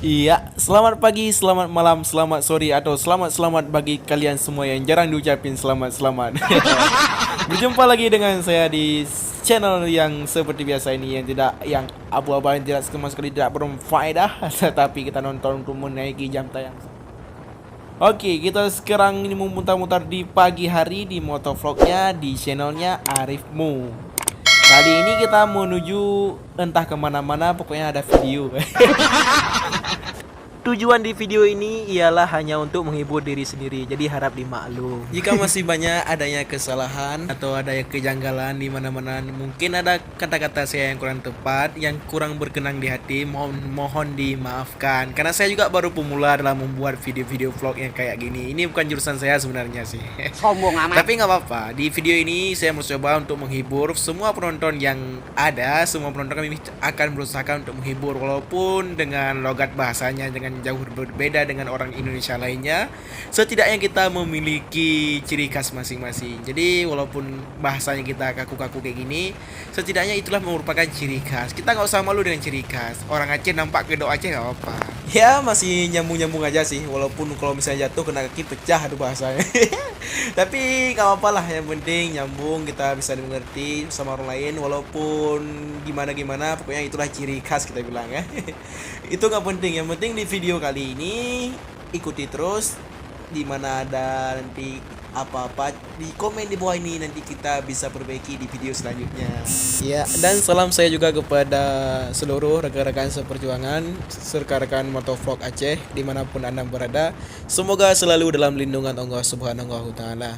Iya, selamat pagi, selamat malam, selamat sore, atau selamat bagi kalian semua yang jarang diucapin selamat. Berjumpa lagi dengan saya di channel yang seperti biasa ini, yang abu-abu, yang tidak sama sekali tidak berfaedah, tetapi kita nonton untuk menaiki jam tayang. Oke, kita sekarang ini memutar-mutar di pagi hari di motovlognya di channelnya Arifmu. Kali ini kita menuju entah kemana-mana, pokoknya ada video. Tujuan di video ini ialah hanya untuk menghibur diri sendiri, jadi harap dimaklum. Jika masih banyak adanya kesalahan atau ada kejanggalan di mana-mana, mungkin ada kata-kata saya yang kurang tepat, yang kurang berkenan di hati, mohon dimaafkan. Karena saya juga baru pemula dalam membuat video-video vlog yang kayak gini. Ini bukan jurusan saya sebenarnya sih. Sombong amat. Tapi nggak apa-apa. Di video ini saya mau coba untuk menghibur semua penonton yang ada. Semua penonton kami akan berusaha untuk menghibur, walaupun dengan logat bahasanya dengan jauh berbeda dengan orang Indonesia lainnya. Setidaknya kita memiliki ciri khas masing-masing. Jadi walaupun bahasanya kita kaku-kaku kayak gini, setidaknya itulah merupakan ciri khas. Kita nggak usah malu dengan ciri khas. Orang Aceh nampak kedok Aceh nggak apa. Ya masih nyambung-nyambung aja sih. Walaupun kalau misalnya jatuh kena kaki pecah aduh bahasanya. Tapi nggak apa-apa lah. Yang penting nyambung, kita bisa dimengerti sama orang lain. Walaupun gimana-gimana, pokoknya itulah ciri khas kita bilang ya. Itu nggak penting. Yang penting di video kali ini ikuti terus, dimana ada nanti apa-apa di komen di bawah ini, nanti kita bisa perbaiki di video selanjutnya. Ya, dan salam saya juga kepada seluruh rekan-rekan seperjuangan, rekan-rekan motovlog Aceh dimanapun anda berada. Semoga selalu dalam lindungan Allah Subhanahu wa Ta'ala.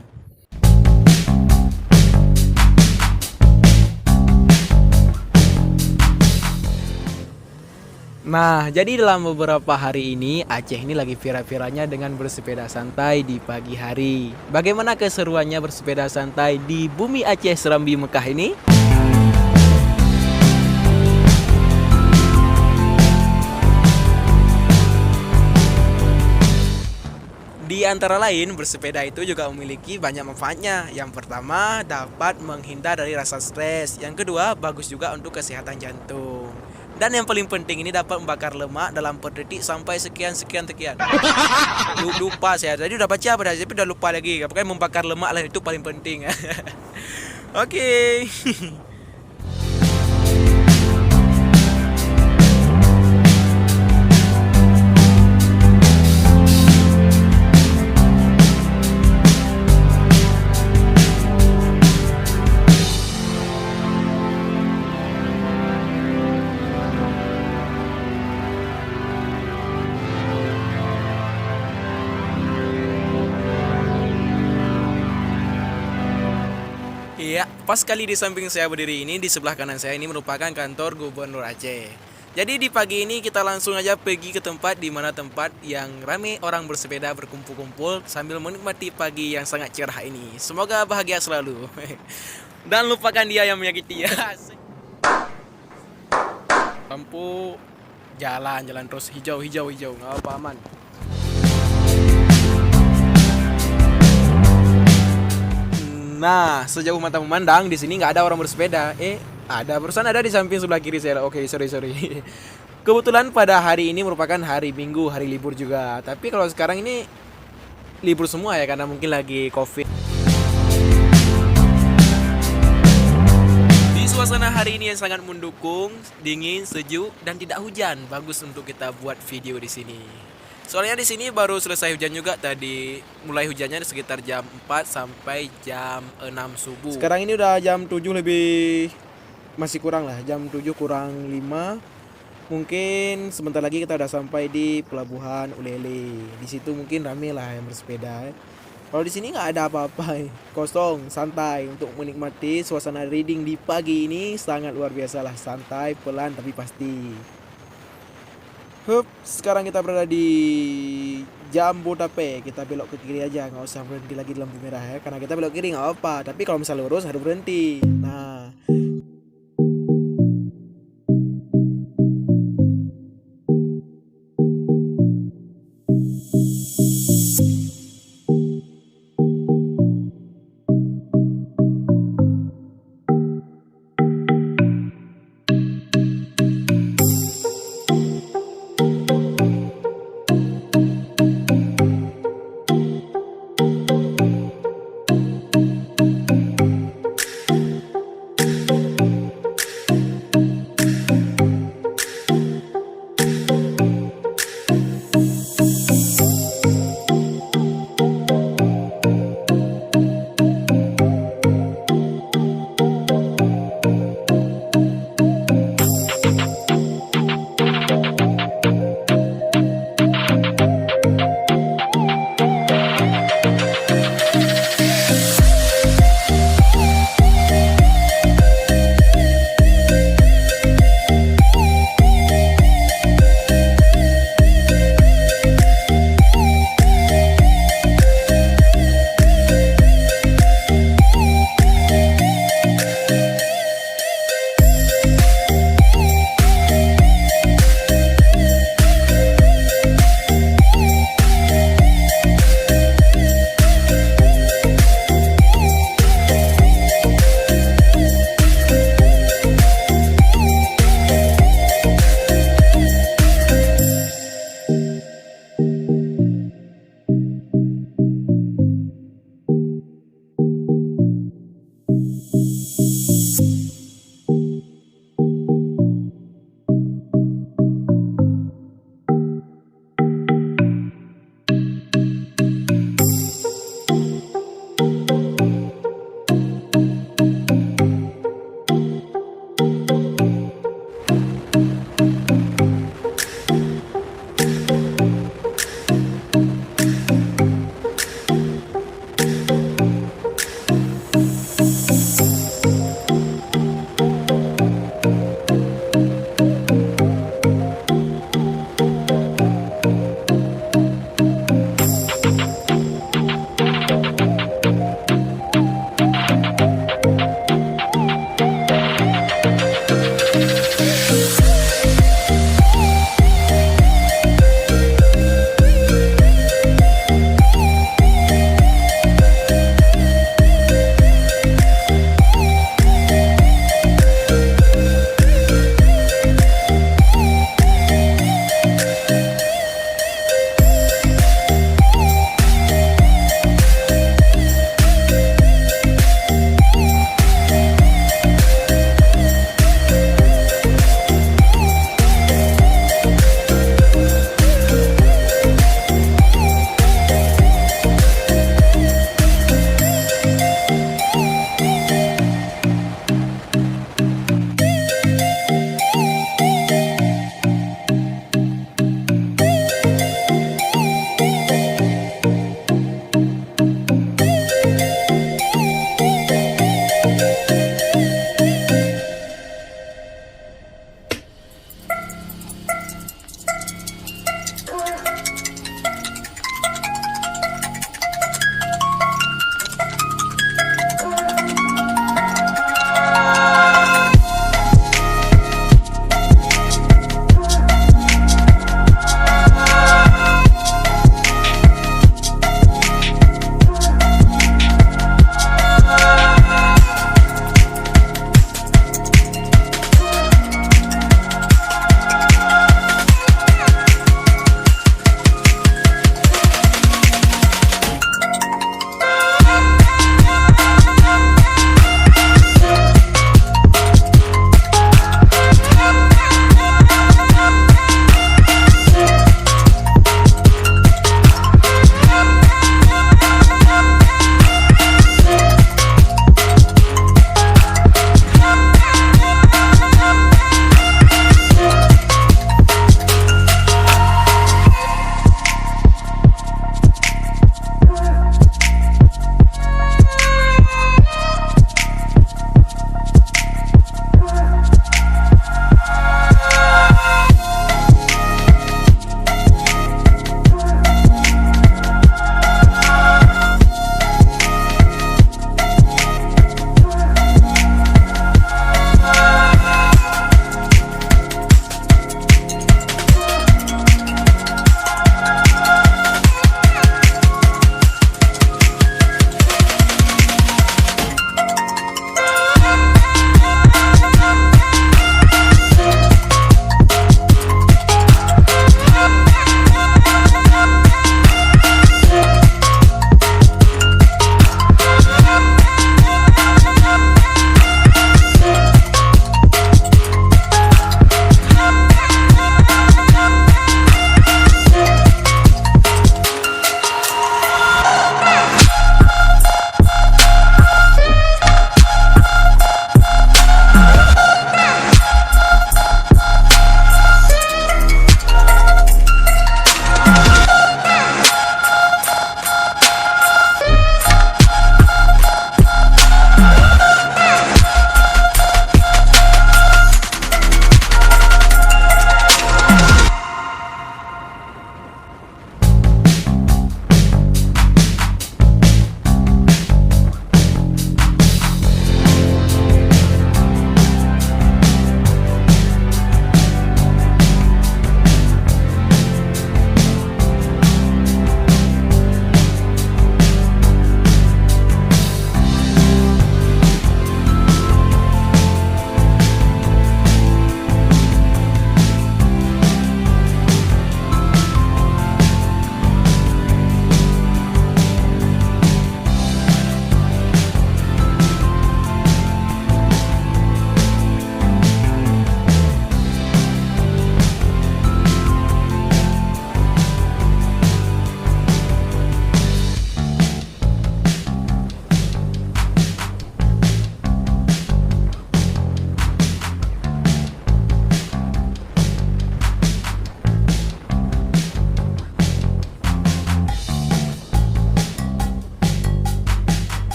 Nah, jadi dalam beberapa hari ini Aceh ini lagi viral-viralnya dengan bersepeda santai di pagi hari. Bagaimana keseruannya bersepeda santai di bumi Aceh Serambi Mekah ini? Di antara lain, bersepeda itu juga memiliki banyak manfaatnya. Yang pertama, dapat menghindar dari rasa stres. Yang kedua, bagus juga untuk kesehatan jantung. Dan yang paling penting, ini dapat membakar lemak dalam per detik sampai sekian. Lupa saya, tadi udah baca pada tapi udah lupa lagi. Pokoknya membakar lemak lah, itu paling penting. Oke. Iya, pas kali di samping saya berdiri ini, di sebelah kanan saya ini merupakan kantor Gubernur Aceh. Jadi di pagi ini kita langsung aja pergi ke tempat tempat yang ramai orang bersepeda berkumpul-kumpul sambil menikmati pagi yang sangat cerah ini. Semoga bahagia selalu. Dan lupakan dia yang menyakiti ya. Lampu jalan terus hijau, nggak apa, aman. Nah, sejauh mata memandang di sini nggak ada orang bersepeda. Ada, barusan ada di samping sebelah kiri saya. Oke, sorry. Kebetulan pada hari ini merupakan hari Minggu, hari libur juga. Tapi kalau sekarang ini libur semua ya, karena mungkin lagi COVID. Di suasana hari ini yang sangat mendukung, dingin, sejuk, dan tidak hujan, bagus untuk kita buat video di sini. Soalnya di sini baru selesai hujan juga tadi. Mulai hujannya sekitar jam 4 sampai jam 6 subuh. Sekarang ini udah jam 7 lebih, masih kurang lah, jam 7 kurang 5. Mungkin sebentar lagi kita udah sampai di pelabuhan Ulele. Di situ mungkin rame lah yang bersepeda. Kalau di sini nggak ada apa-apa, kosong, santai untuk menikmati suasana reading di pagi ini sangat luar biasa lah, santai, pelan tapi pasti. Sekarang kita berada di Jambudape. Kita belok ke kiri aja, nggak usah berhenti lagi di lampu merah ya. Karena kita belok kiri nggak apa, tapi kalau misalnya lurus harus berhenti. Nah,